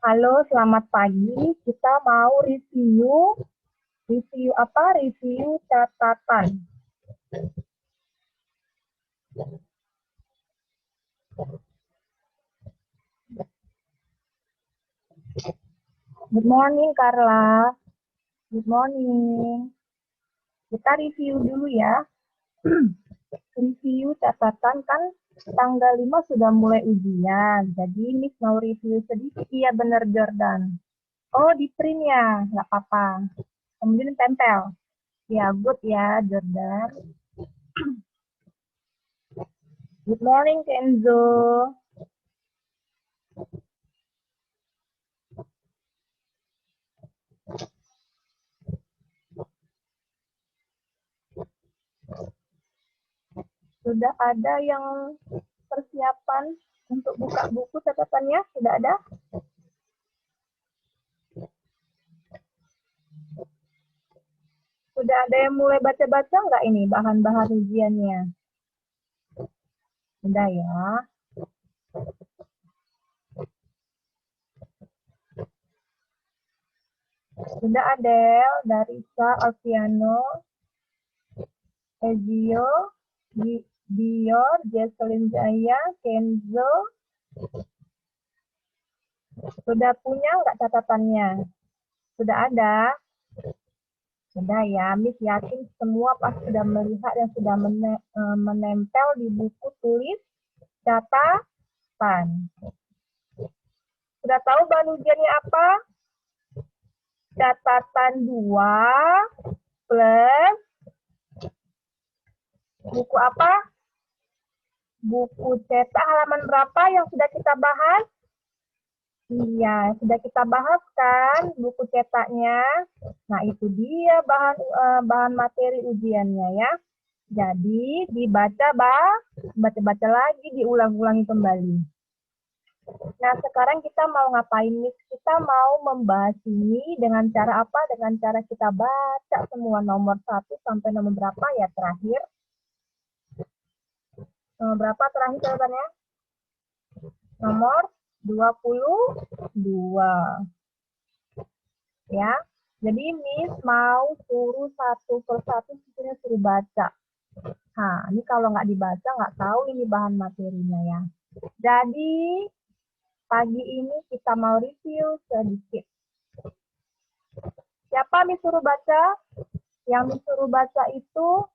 Halo, selamat pagi. Kita mau review apa? Review catatan. Good morning, Carla. Good morning. Kita review dulu ya. Review catatan kan tanggal 5 sudah mulai ujian. Jadi Miss mau review sedikit. Iya benar, Jordan. Oh, di print ya, nggak apa-apa. Kemudian tempel. Ya, good ya, Jordan. Good morning, Kenzo. Sudah ada yang persiapan untuk buka buku catatannya? Sudah ada? Sudah ada yang mulai baca-baca nggak ini bahan-bahan ujiannya? Sudah ya. Sudah Adel, Darisa, Alfiano, Ezio, Dior, Jesselyn Jaya, Kenzo. Sudah punya nggak catatannya? Sudah ada? Sudah ya, Miss yakin semua pasti sudah melihat dan sudah menempel di buku tulis catatan. Sudah tahu bahan ujiannya apa? Catatan 2 plus buku apa? Buku cetak halaman berapa yang sudah kita bahas? Iya, sudah kita bahas kan buku cetaknya. Nah, itu dia bahan materi ujiannya ya. Jadi baca-baca lagi, diulang-ulangi kembali. Nah, sekarang kita mau ngapain nih? Kita mau membahas ini dengan cara apa? Dengan cara kita baca semua nomor 1 sampai nomor berapa ya terakhir? Nomor berapa terakhir jawabannya? Nomor 22. Ya. Jadi Miss mau suruh satu persatu suruh baca. Nah, ini kalau nggak dibaca nggak tahu ini bahan materinya ya. Jadi pagi ini kita mau review sedikit. Siapa Miss suruh baca? Yang Miss suruh baca itu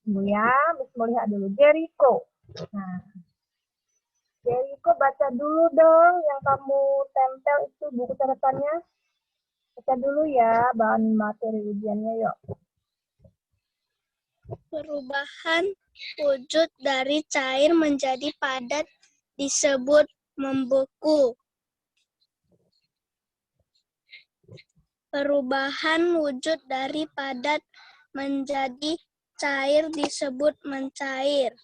Bu ya, Miss mau lihat dulu. Jericho. Nah, Jericho baca dulu dong yang kamu tempel itu buku catatannya. Baca dulu ya bahan materi ujiannya yuk. Perubahan wujud dari cair menjadi padat disebut membeku. Perubahan wujud dari padat menjadi cair disebut mencair.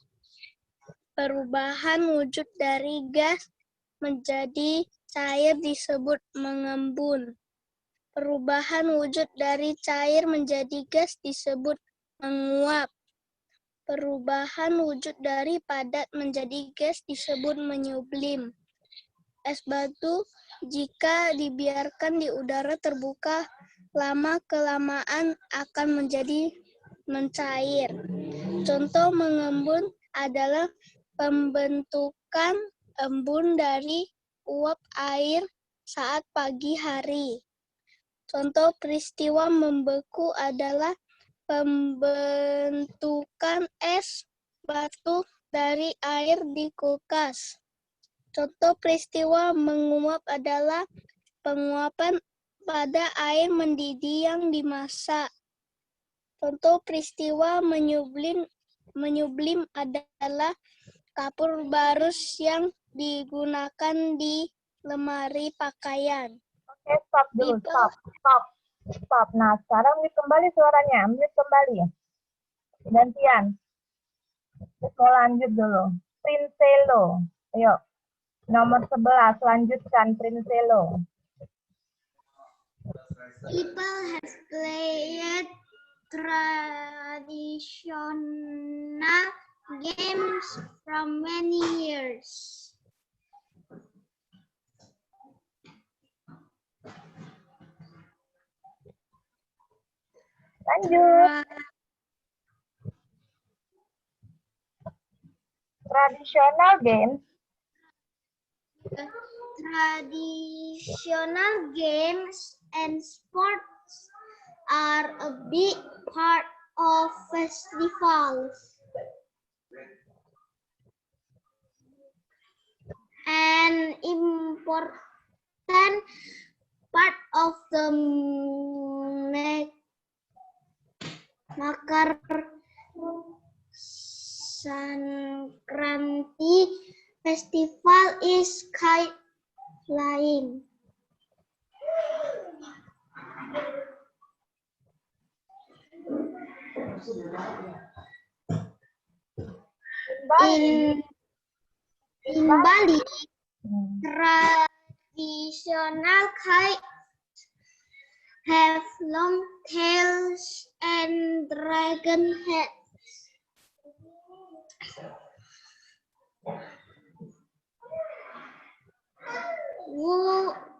Perubahan wujud dari gas menjadi cair disebut mengembun. Perubahan wujud dari cair menjadi gas disebut menguap. Perubahan wujud dari padat menjadi gas disebut menyublim. Es batu jika dibiarkan di udara terbuka lama-kelamaan akan menjadi mencair. Contoh mengembun adalah pembentukan embun dari uap air saat pagi hari. Contoh peristiwa membeku adalah pembentukan es batu dari air di kulkas. Contoh peristiwa menguap adalah penguapan pada air mendidih yang dimasak. Contoh peristiwa menyublim adalah kapur barus yang digunakan di lemari pakaian. Oke, stop dulu. Stop. Nah, sekarang mute kembali suaranya. Mute kembali. Gantian. Kita lanjut dulu. Prinselo. Ayo. Nomor 11. Lanjutkan Prinselo. People have played traditional games from many years. Lanjut. Traditional games. Traditional games and sports are a big part of festivals. An important part of the Makar Sankranti festival is kite flying. In Bali, traditional kites have long tails and dragon heads.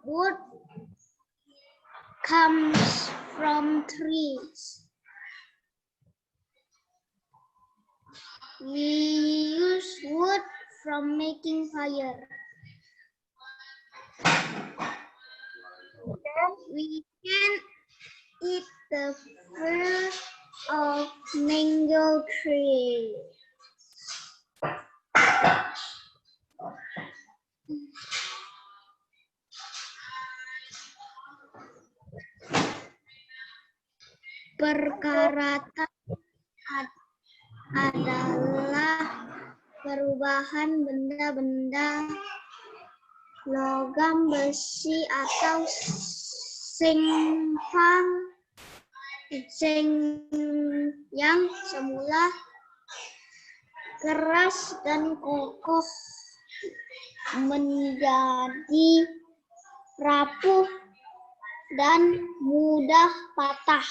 Wood comes from trees. We use wood from making fire. We can eat the fruit of mango tree. Perkaratan adalah perubahan benda-benda logam, besi, atau yang semula keras dan kokoh menjadi rapuh dan mudah patah.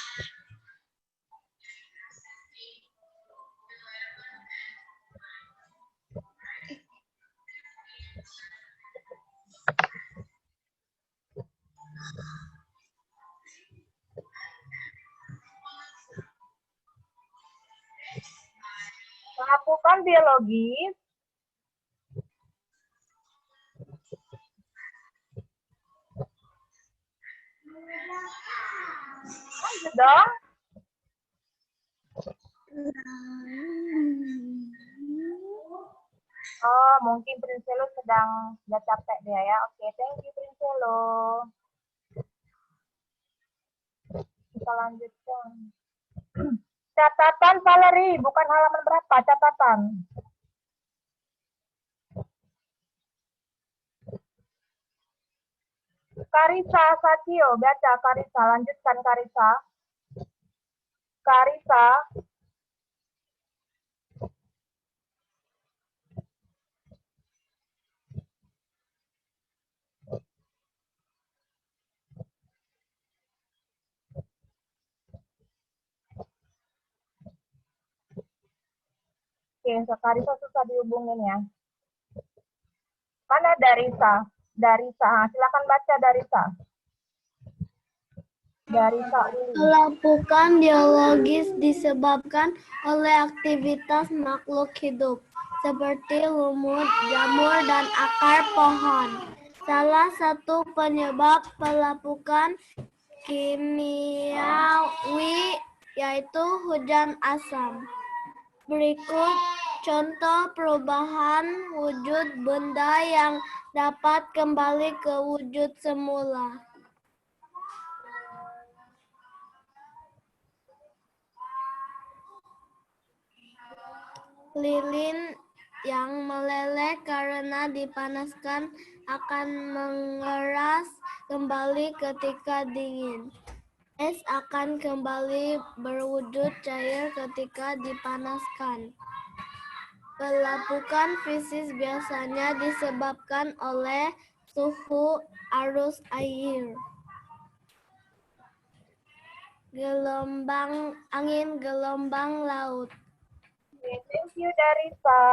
Melakukan biologis. Lanjut dong. Oh, mungkin Prinselo sudah capek dia ya. Oke, thank you Prinselo. Kita lanjutkan. Catatan Valerie, bukan halaman berapa, catatan. Karisa Satio, baca Karisa, lanjutkan Karisa. Karisa. Oke, Karisa susah dihubungin ya. Mana Darisa? Darisa, silakan baca Darisa. Darisa. Pelapukan biologis disebabkan oleh aktivitas makhluk hidup seperti lumut, jamur, dan akar pohon. Salah satu penyebab pelapukan kimiawi yaitu hujan asam. Berikut contoh perubahan wujud benda yang dapat kembali ke wujud semula. Lilin yang meleleh karena dipanaskan akan mengeras kembali ketika dingin. Es akan kembali berwujud cair ketika dipanaskan. Pelapukan fisis biasanya disebabkan oleh suhu arus air, angin gelombang laut. Thank you Darisa.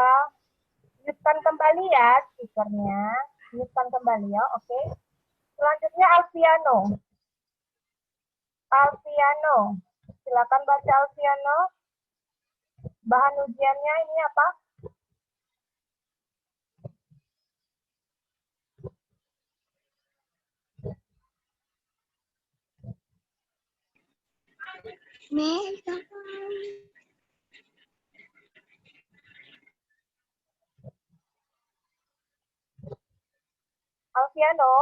Lanjutkan kembali ya speakernya. Lanjutkan kembali ya, oke. Selanjutnya Alfiano. Alfiano, Silakan baca Alfiano. Bahan ujiannya ini apa? Alfiano.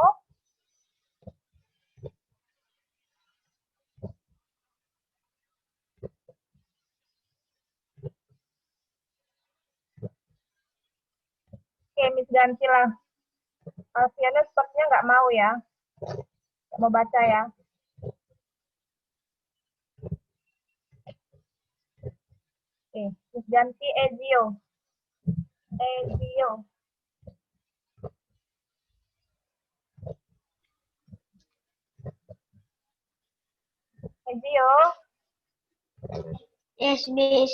Oke, Miss gantilah. Alfiano sepertinya nggak mau ya. Nggak mau baca ya. Oke, Miss ganti Ezio. Ezio. Ezio. Yes, Miss.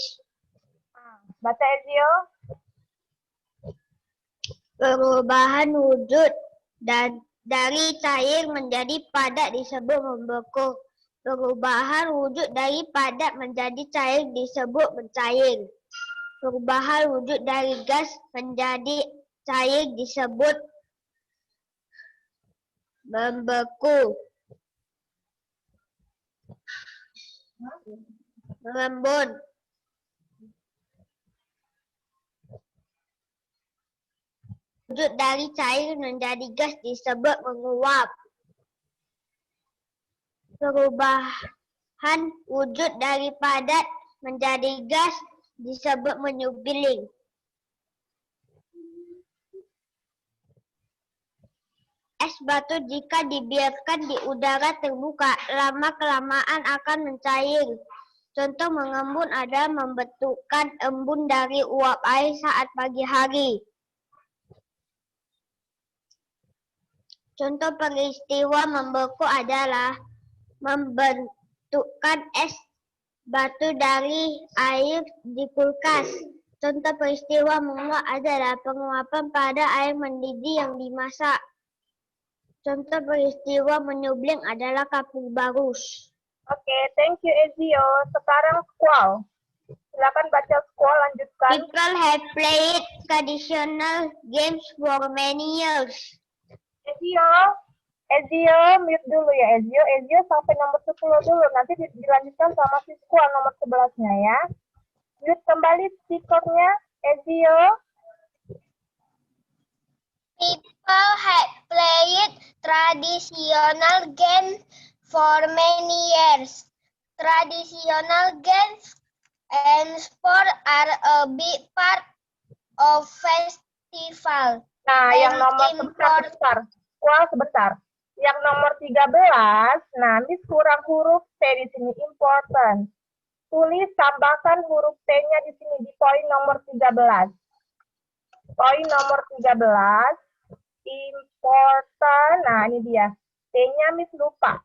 Baca Ezio. Perubahan wujud dan dari cair menjadi padat disebut membeku. Perubahan wujud dari padat menjadi cair disebut mencair. Perubahan wujud dari gas menjadi cair disebut membeku. Mengembun. Wujud dari cair menjadi gas disebut menguap. Perubahan wujud dari padat menjadi gas disebut menyubiling. Es batu jika dibiarkan di udara terbuka, lama-kelamaan akan mencair. Contoh mengembun adalah membentukkan embun dari uap air saat pagi hari. Contoh peristiwa membeku adalah membentukkan es batu dari air di kulkas. Contoh peristiwa menguap adalah penguapan pada air mendidih yang dimasak. Contoh peristiwa menyubling adalah kapur barus. Oke, thank you Ezio. Sekarang Squall. Silakan baca Squall, lanjutkan. People have played traditional games for many years. Ezio, mute dulu ya Ezio. Ezio sampai nomor 10 dulu. Nanti dilanjutkan sama si Squall nomor 11-nya ya. Mute kembali speakernya, Ezio. People have played traditional games for many years. Traditional games and sport are a big part of festival. Nah, yang nomor sebentar. Squall sebentar. Yang nomor 13, nah Miss kurang huruf T di sini, important. Tulis tambahkan huruf T-nya di sini di poin nomor 13. Poin nomor 13, important. Nah, ini dia. T-nya Miss lupa.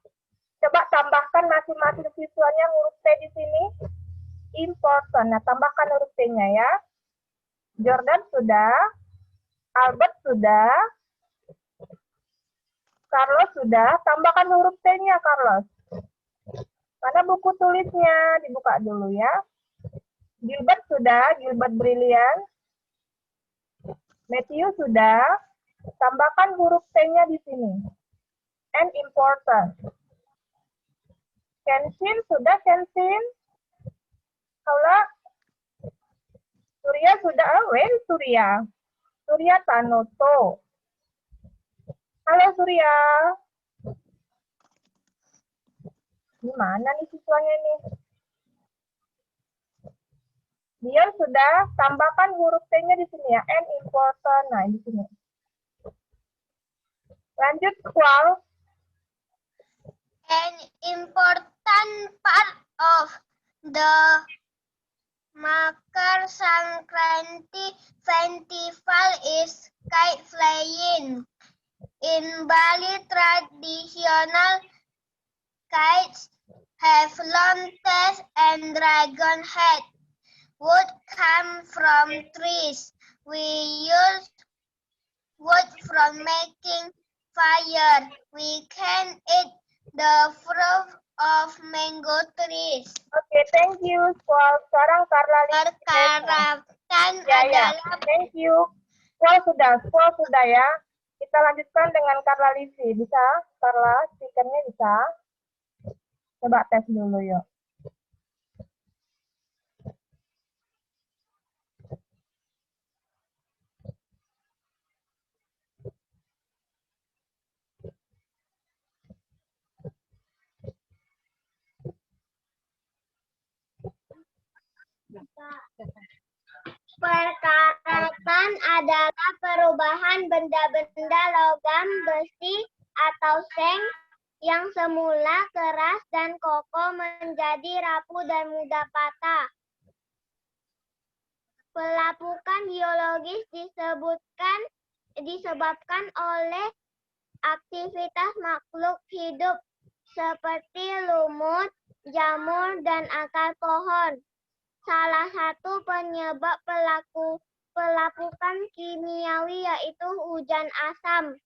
Coba tambahkan masing-masing siswanya huruf T di sini. Important. Nah, tambahkan huruf T-nya ya. Jordan sudah. Albert sudah. Carlos sudah. Tambahkan huruf T-nya, Carlos. Mana buku tulisnya? Dibuka dulu ya. Gilbert sudah. Gilbert Brilian. Matthew sudah. Tambahkan huruf T-nya di sini. And important. Kensin sudah, Kensin. Paula. Surya sudah. Where is Surya? Surya Tanoto. Halo Surya. Gimana nih siswanya nih? Dion sudah, tambahkan huruf T-nya di sini ya. And important. Nah, di sini. Lanjut, Squall. An important part of the Makar Sankranti festival is kite flying. In Bali, traditional kites have long tails and dragon head. Wood come from trees. We use wood for making fire. We can eat the fruit of mango trees. Oke, thank you. Sekarang Carla Lisa. Perkarakan Ya. Thank you. Squall sudah ya. Kita lanjutkan dengan Carla Lisi. Bisa? Carla, speakernya bisa? Coba tes dulu yuk. Perkaratan adalah perubahan benda-benda logam, besi, atau seng yang semula keras dan kokoh menjadi rapuh dan mudah patah. Pelapukan biologis disebabkan oleh aktivitas makhluk hidup seperti lumut, jamur, dan akar pohon. Salah satu penyebab pelapukan kimiawi yaitu hujan asam.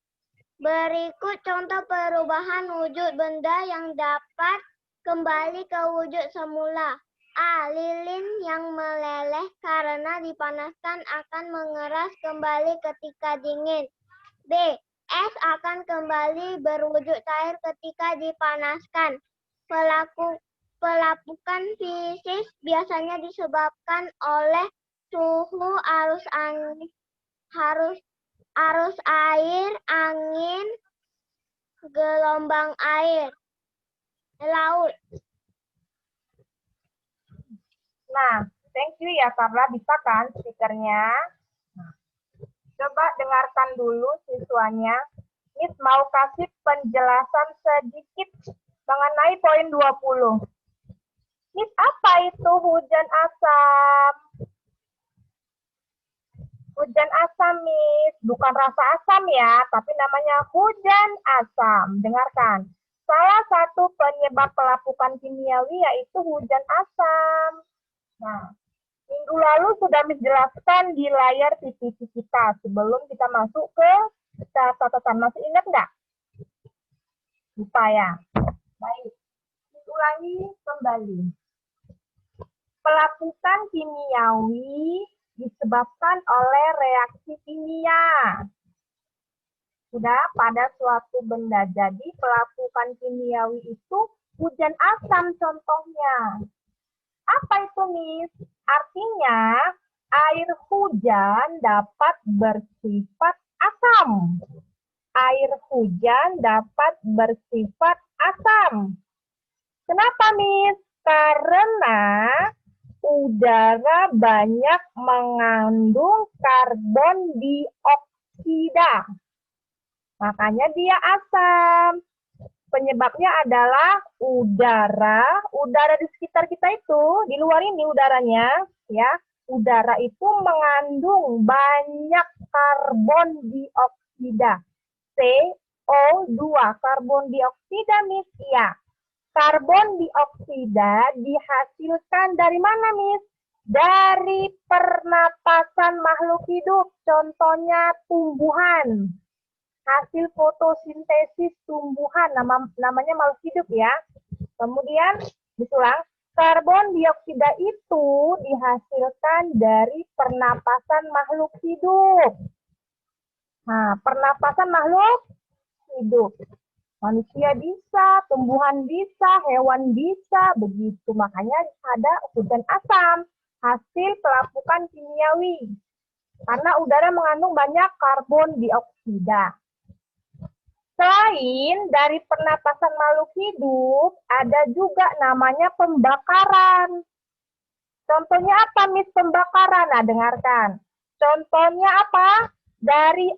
Berikut contoh perubahan wujud benda yang dapat kembali ke wujud semula. A. Lilin yang meleleh karena dipanaskan akan mengeras kembali ketika dingin. B. Es akan kembali berwujud cair ketika dipanaskan. Pelapukan fisik biasanya disebabkan oleh suhu, arus air, angin, gelombang air, laut. Nah, thank you ya Carla. Bisa kan speakernya? Nah, coba dengarkan dulu siswanya. Miss mau kasih penjelasan sedikit mengenai poin 20. Miss, apa itu hujan asam? Hujan asam, Miss. Bukan rasa asam ya, tapi namanya hujan asam. Dengarkan. Salah satu penyebab pelapukan kimiawi yaitu hujan asam. Nah, minggu lalu sudah Miss jelaskan di layar PPT kita sebelum kita masuk ke catatan. Masih ingat nggak? Lupa ya? Baik. Ulangi kembali. Pelapukan kimiawi disebabkan oleh reaksi kimia. Sudah pada suatu benda. Jadi pelapukan kimiawi itu hujan asam contohnya. Apa itu, Miss? Artinya air hujan dapat bersifat asam. Air hujan dapat bersifat asam. Kenapa, Miss? Karena udara banyak mengandung karbon dioksida. Makanya dia asam. Penyebabnya adalah udara di sekitar kita itu, di luar ini udaranya, ya. Udara itu mengandung banyak karbon dioksida. CO2, karbon dioksida, Miss. Ya. Karbon dioksida dihasilkan dari mana, Miss? Dari pernapasan makhluk hidup, contohnya tumbuhan. Hasil fotosintesis tumbuhan, namanya makhluk hidup ya. Kemudian, disulang, karbon dioksida itu dihasilkan dari pernapasan makhluk hidup. Nah, pernapasan makhluk hidup. Manusia bisa, tumbuhan bisa, hewan bisa, begitu. Makanya ada hujan asam, hasil pelapukan kimiawi. Karena udara mengandung banyak karbon dioksida. Selain dari pernapasan makhluk hidup, ada juga namanya pembakaran. Contohnya apa, Miss, pembakaran? Nah, dengarkan. Contohnya apa? Dari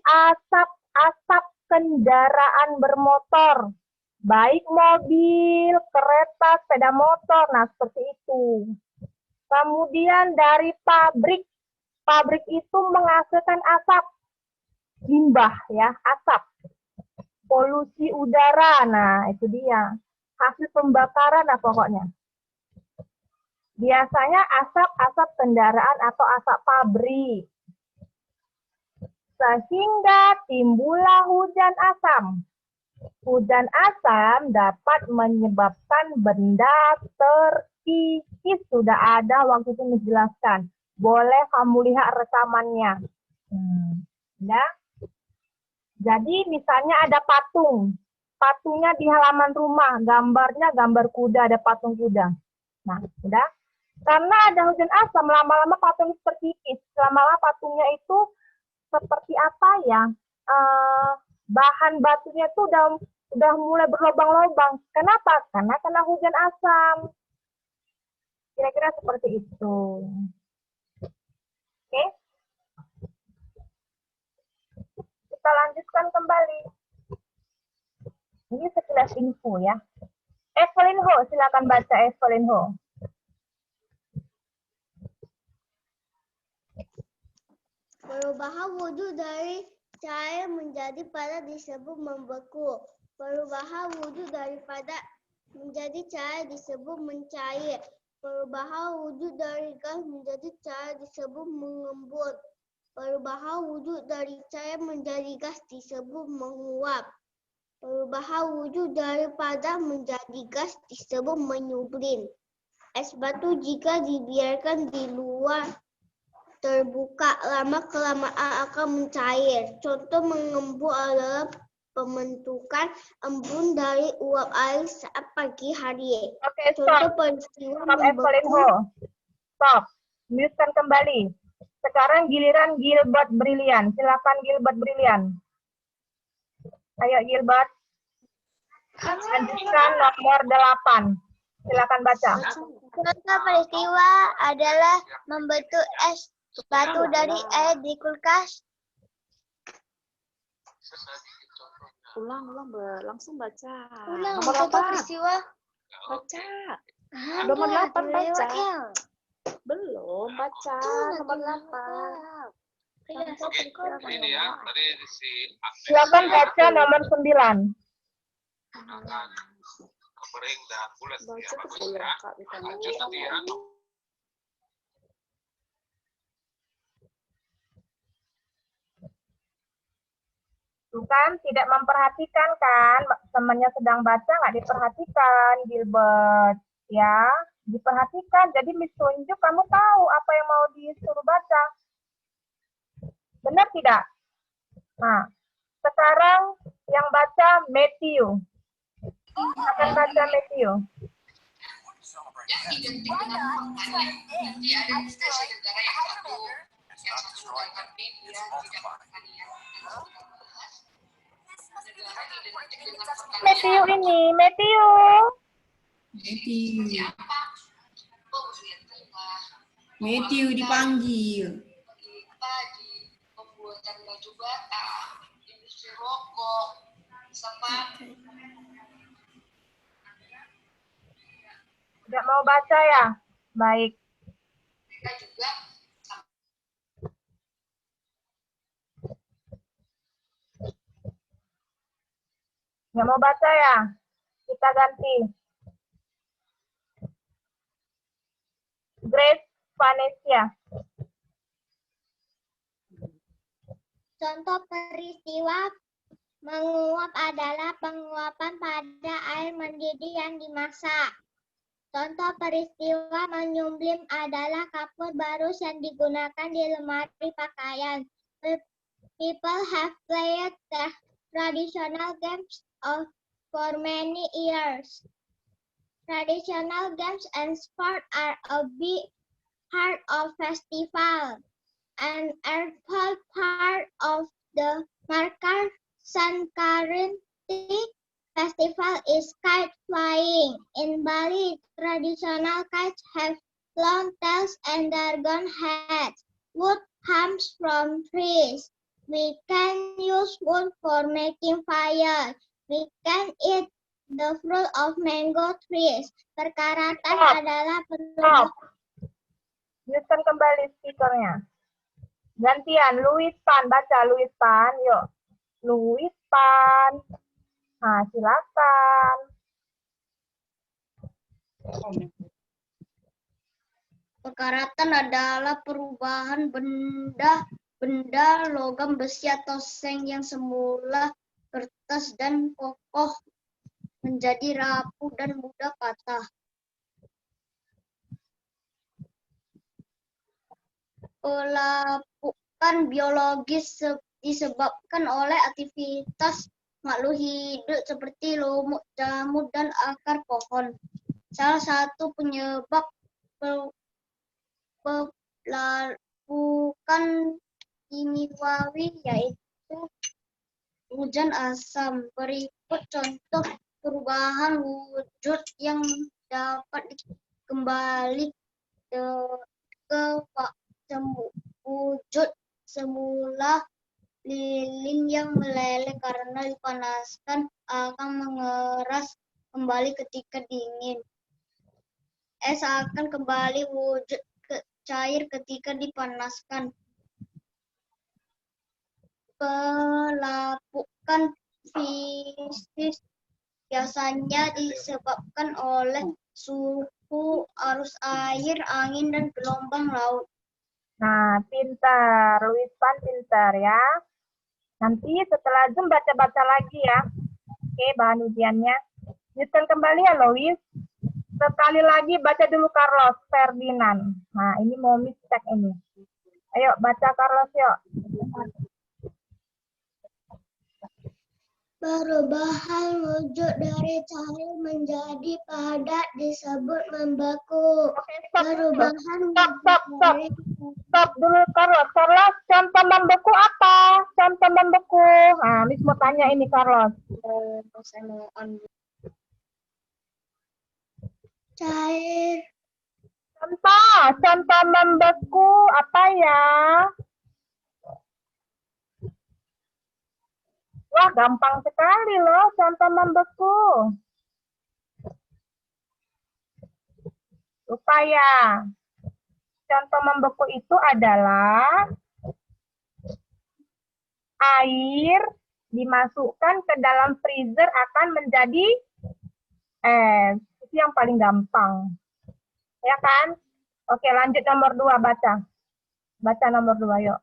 asap kendaraan bermotor. Baik mobil, kereta, sepeda motor. Nah, seperti itu. Kemudian dari pabrik. Pabrik itu menghasilkan asap. Limbah ya, asap. Polusi udara, nah itu dia. Hasil pembakaran lah pokoknya. Biasanya asap kendaraan atau asap pabrik. Sehingga timbullah hujan asam. Hujan asam dapat menyebabkan benda terkikis. Sudah ada waktu itu menjelaskan. Boleh kamu lihat rekamannya. Ya. Jadi misalnya ada patung. Patungnya di halaman rumah. Gambarnya gambar kuda, ada patung kuda. Nah, sudah. Karena ada hujan asam, lama-lama patung terkikis. Lama-lama patungnya itu seperti apa ya? Bahan batunya itu udah mulai berlobang-lobang. Kenapa? Karena kena hujan asam. Kira-kira seperti itu. Oke? Kita lanjutkan kembali. Ini sekilas info ya. Evelyn Ho, silakan baca Evelyn Ho. Perubahan wujud dari cair menjadi padat disebut membeku. Perubahan wujud daripada menjadi cair disebut mencair. Perubahan wujud dari gas menjadi cair disebut mengembun. Perubahan wujud dari cair menjadi gas disebut menguap. Perubahan wujud dari padat menjadi gas disebut menyublim. Es batu jika dibiarkan di luar terbuka, lama-kelamaan akan mencair. Contoh mengembun adalah pembentukan embun dari uap air saat pagi hari. Oke, Contoh stop. peristiwa Stop Evelyn membeku. Ho. Stop. Lanjutkan kembali. Sekarang giliran Gilbert Brilian. Silakan Gilbert Brilian. Ayo Gilbert. Lanjutkan nomor 8. Silakan baca. Contoh peristiwa adalah membentuk es batu dari air di kulkas. Ulang, langsung baca. Ulang, Nomor contoh 8. peristiwa. Baca. Nomor 8 baca. Belum baca. Nomor 8. Contoh peristiwa Ini ya, tadi si Silakan baca nomor 9. menggunakan kepering dan bulat baca ya, bagus boleh ya. Kak ditanya. Lanjut nanti ya. Tuh kan, tidak memperhatikan kan? Temannya sedang baca, nggak diperhatikan, Gilbert. Ya, diperhatikan. Jadi Miss tunjuk, kamu tahu apa yang mau disuruh baca. Benar tidak? Nah, sekarang yang baca Matthew. Akan baca Matthew. Yang identik dengan makanan nanti ada stasiun negara yang satu yang satu tapi dia tidak makan ya. Negara identik dengan pertanian. Matthew ini, Matthew. Siapa? Oh, Muslim Tengah. Matthew dipanggil. Kita di pembuatan batu bata, industri rokok, sama Tidak mau baca ya? Baik. mereka juga Nggak mau baca ya? Kita ganti. Grace Vanesia. Contoh peristiwa menguap adalah penguapan pada air mendidih yang dimasak. Contoh peristiwa menyublim adalah kapur barus yang digunakan di lemari pakaian. People have played the traditional games for many years. Traditional games and sport are a big part of festival. An important part of the Makar Sankranti festival is kite flying. In Bali, traditional kites have long tails and dragon heads. Wood comes from trees. We can use wood for making fire. We can eat the fruit of mango trees. Perkaratan Stop. adalah Stop. penulis. Lanjutkan kembali speakernya. Gantian, Louis Pan. Baca Louis Pan. Yuk. Louis Pan. Nah, silakan. Pekaratan adalah perubahan benda logam besi atau seng yang semula kertas dan kokoh menjadi rapuh dan mudah patah. Pelapukan biologis disebabkan oleh aktivitas makhluk hidup seperti lumut, jamur, dan akar pohon. Salah satu penyebab pelapukan kimiawi yaitu hujan asam. Berikut contoh perubahan wujud yang dapat kembali ke wujud semula. Lilin yang meleleh karena dipanaskan akan mengeras kembali ketika dingin. Es akan kembali wujud cair ketika dipanaskan. Pelapukan fisik biasanya disebabkan oleh suhu, arus air, angin, dan gelombang laut. Nah, pintar. Luis Pan pintar ya. Nanti setelah Zoom baca-baca lagi ya. Oke, bahan ujiannya. Lanjutkan kembali ya, Lois. Sekali lagi baca dulu Carlos Ferdinand. Nah, ini mau mistake ini. Ayo, baca Carlos yuk. Perubahan wujud dari cair menjadi padat disebut membeku. Oke, stop. Perubahan Stop dulu, Carlos. Carlos, contoh membeku apa? Contoh membeku. Nah, Miss mau tanya ini, Carlos. cair, Contoh membeku apa ya? Wah, gampang sekali loh contoh membeku. Supaya contoh membeku itu adalah air dimasukkan ke dalam freezer akan menjadi es. Itu yang paling gampang. Ya kan? Oke, lanjut nomor 2 baca. Baca nomor 2 yuk.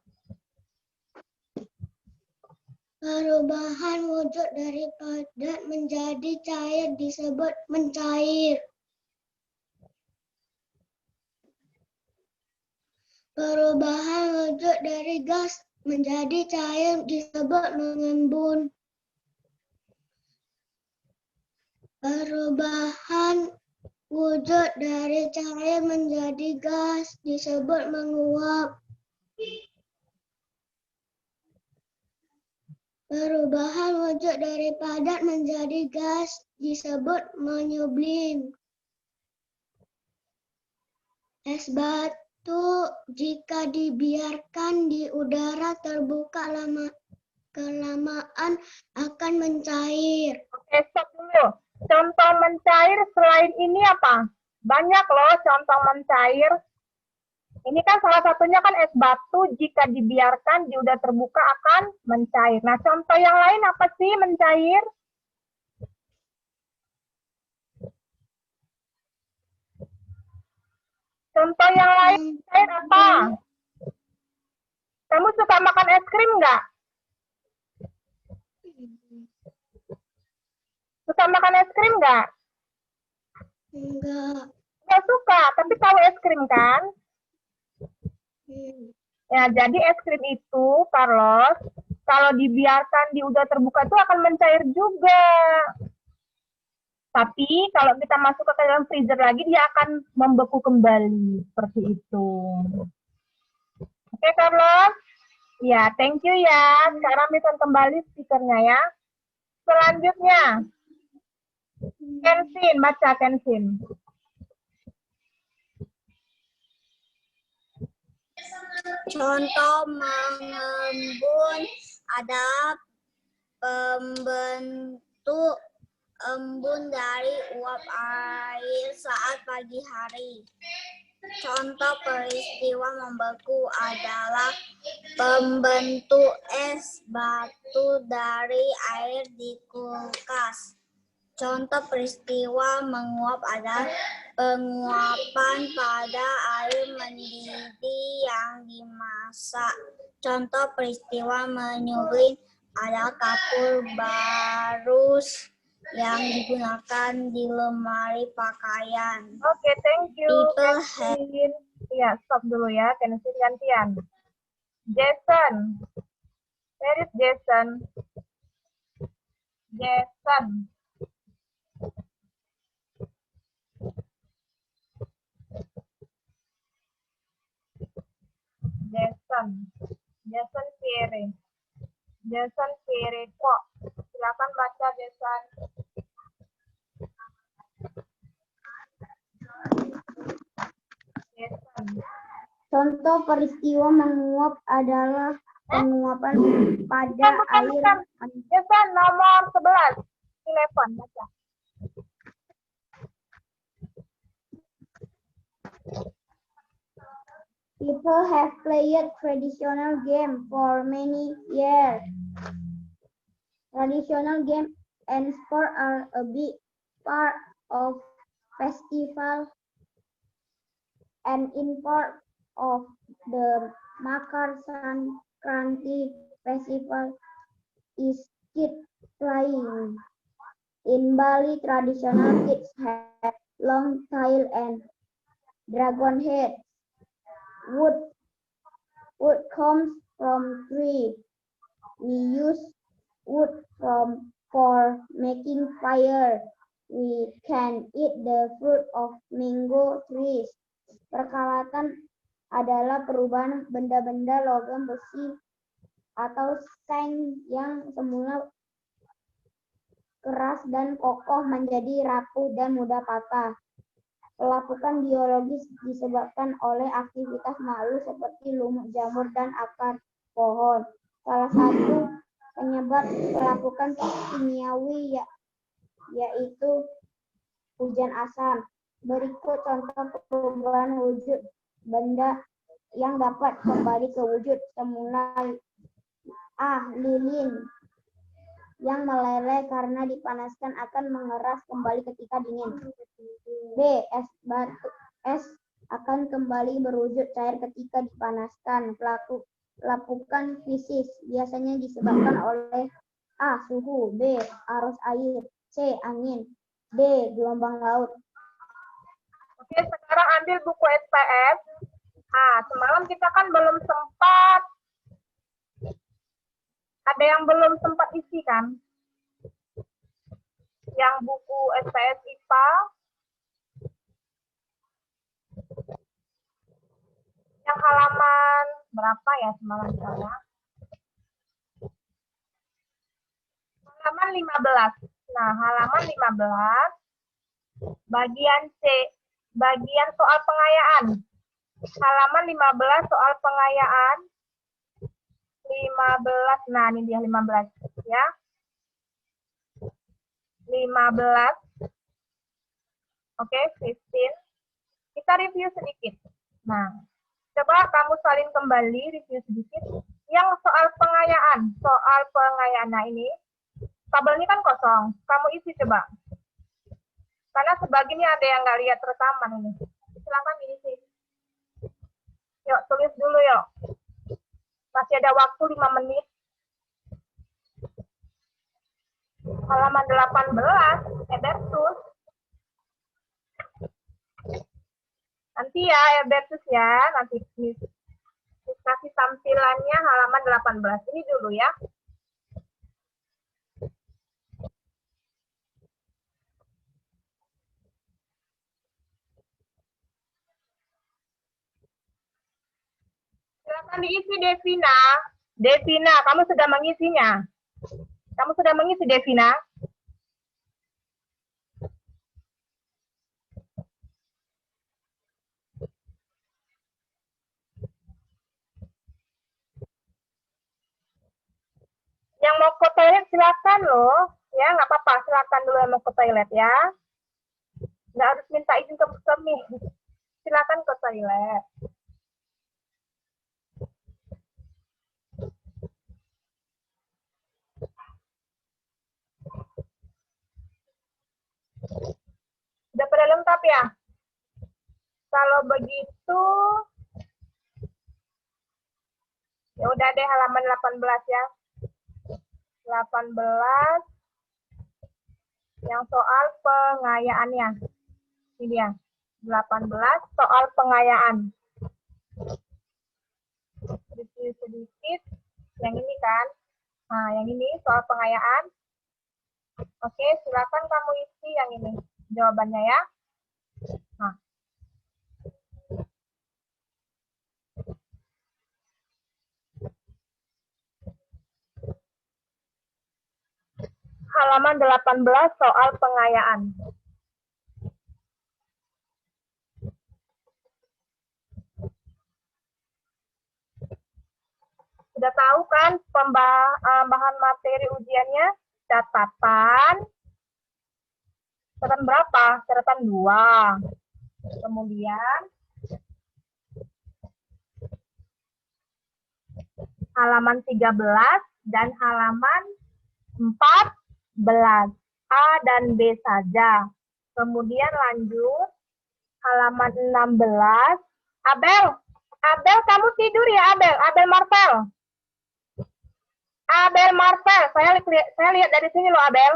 perubahan wujud dari padat menjadi cair disebut mencair. Perubahan wujud dari gas menjadi cair disebut mengembun. Perubahan wujud dari cair menjadi gas disebut menguap. Perubahan wujud dari padat menjadi gas disebut menyublim. Es batu jika dibiarkan di udara terbuka kelamaan akan mencair. Oke, stop dulu. Contoh mencair selain ini apa? Banyak loh contoh mencair. Ini kan salah satunya kan es batu jika dibiarkan di udara terbuka akan mencair. Nah, contoh yang lain apa sih mencair? Contoh yang lain mencair apa? Kamu suka makan es krim nggak? Suka makan es krim nggak? Enggak. Nggak suka, tapi tahu es krim kan? Ya, jadi es krim itu, Carlos, kalau dibiarkan di udara terbuka itu akan mencair juga. Tapi kalau kita masuk ke dalam freezer lagi, dia akan membeku kembali. Seperti itu. Oke, Carlos? Ya, thank you ya. Sekarang bisa kembali speakernya ya. Selanjutnya, Kensin, baca Kensin. Contoh mengembun ada pembentuk embun dari uap air saat pagi hari. Contoh peristiwa membeku adalah pembentuk es batu dari air di kulkas. Contoh peristiwa menguap adalah penguapan pada air mendidih yang dimasak. Contoh peristiwa menyublim ada kapur barus yang digunakan di lemari pakaian. Oke, thank you. People Kensin. Iya, stop dulu ya. Kensin gantian. Jason. Where is Jason? Jason. Jason. Jason Pierre. Jason Pierre kok. Silakan baca Jason. Jason. Contoh peristiwa menguap adalah penguapan pada air. Bukan. Jason nomor 11. 11 baca. People have played traditional game for many years. Traditional game and sport are a big part of festival and import of the Makar Sankranti festival is kid playing. In Bali, traditional kids have long tail and dragon heads. Wood comes from tree. We use wood for making fire. We can eat the fruit of mango trees. Perkalatan adalah perubahan benda-benda logam besi atau seng yang semula keras dan kokoh menjadi rapuh dan mudah patah. Pelapukan biologis disebabkan oleh aktivitas makhluk seperti lumut jamur dan akar pohon. Salah satu penyebab pelapukan kimiawi yaitu hujan asam. Berikut contoh perubahan wujud benda yang dapat kembali ke wujud semula. A. Lilin yang meleleh karena dipanaskan akan mengeras kembali ketika dingin. B. Es akan kembali berwujud cair ketika dipanaskan. Pelapukan fisis biasanya disebabkan oleh A. Suhu, B. Arus air, C. Angin, D. Gelombang laut. Oke, sekarang ambil buku SPS. Semalam kita kan belum sempat. Ada yang belum sempat isi kan? Yang buku SPS IPA. Yang halaman berapa ya semalam saya? Halaman 15. Nah, halaman 15. Bagian C. Bagian soal pengayaan. Halaman 15 soal pengayaan. 15. Nah, ini dia 15 ya. 15. Oke, 15. Kita review sedikit. Nah, coba kamu salin kembali, review sedikit. Yang soal pengayaan. Soal pengayaan. Nah, ini tabel ini kan kosong. Kamu isi coba. Karena sebagian ada yang nggak lihat rekaman ini. Silakan diisi. Yuk, tulis dulu yuk. Masih ada waktu 5 menit. Halaman 18, Ebertus. Nanti ya, Ebertus ya. Nanti kasih tampilannya halaman 18. Ini dulu ya. Silakan diisi Devina. Devina, kamu sudah mengisinya. Kamu sudah mengisi Devina? Yang mau ke toilet silakan loh. Ya, nggak apa-apa. Silakan dulu yang mau ke toilet ya. Nggak harus minta izin ke kami. Silakan ke toilet. Sudah pada lengkap ya? Kalau begitu, ya udah deh halaman 18 ya. 18 yang soal pengayaannya. Ini dia. 18 soal pengayaan. Sedikit. Yang ini kan. Nah, yang ini soal pengayaan. Oke, silakan kamu isi yang ini. Jawabannya ya. Nah. Halaman 18 soal pengayaan. Sudah tahu kan bahan materi ujiannya? Catatan berapa? Catatan 2. Kemudian halaman 13 dan halaman 14. A dan B saja. Kemudian lanjut halaman 16. Abel, kamu tidur ya, Abel Marvel. Saya lihat dari sini loh, Abel.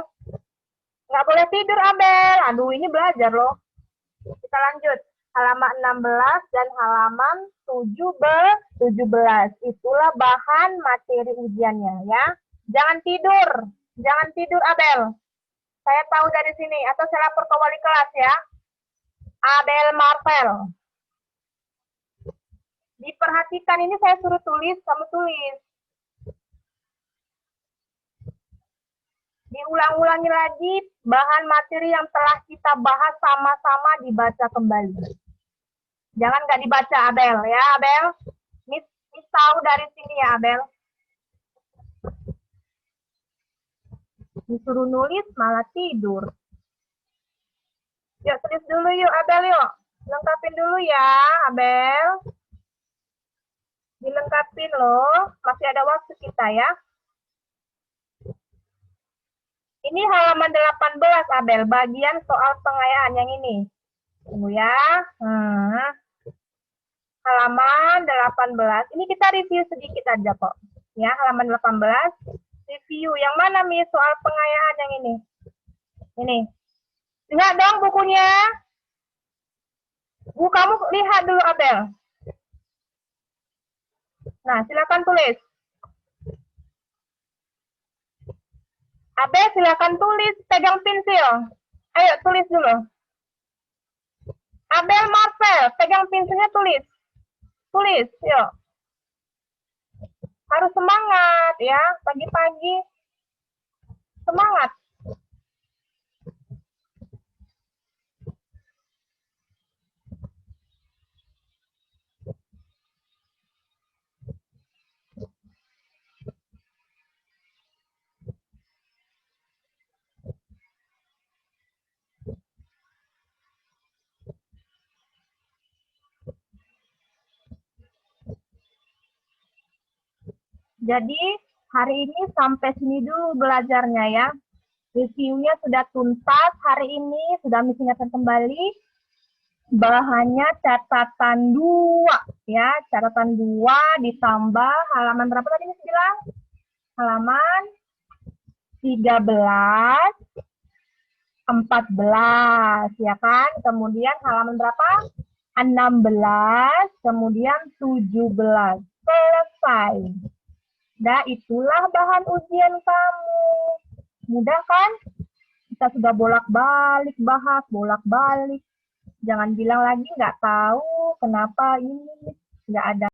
Nggak boleh tidur, Abel. Aduh, ini belajar loh. Kita lanjut. Halaman 16 dan halaman 17. Itulah bahan materi ujiannya ya. Jangan tidur, Abel. Saya tahu dari sini. Atau saya lapor ke wali kelas ya. Abel Marvel. Diperhatikan, ini saya suruh tulis, kamu tulis. Diulang-ulangi lagi bahan materi yang telah kita bahas sama-sama dibaca kembali. Jangan nggak dibaca, Abel. Ya, Abel. Miss tahu dari sini ya, Abel. Disuruh nulis malah tidur. Yuk, tulis dulu yuk, Abel yuk. Lengkapin dulu ya, Abel. Dilengkapin loh. Masih ada waktu kita ya. Ini halaman 18, Abel. Bagian soal pengayaan yang ini. Tunggu ya. Halaman 18. Ini kita review sedikit aja kok. Ya, halaman 18. Review. Yang mana, Mi? Soal pengayaan yang ini. Ini. Lihat dong bukunya. Kamu lihat dulu, Abel. Nah, silakan tulis. Abel, silakan tulis. Pegang pensil. Ayo, tulis dulu. Abel Marvel, pegang pensilnya tulis. Tulis, yuk. Harus semangat ya, pagi-pagi. Semangat. Jadi, hari ini sampai sini dulu belajarnya ya. Reviewnya sudah tuntas hari ini, sudah Miss ingatkan kembali. Bahannya catatan 2 ya, catatan 2 ditambah halaman berapa tadi Miss bilang? Halaman 13, 14 ya kan? Kemudian halaman berapa? 16, kemudian 17. Selesai. Nah, itulah bahan ujian kamu. Mudah kan? Kita sudah bolak-balik bahas, bolak-balik. Jangan bilang lagi nggak tahu kenapa ini nggak ada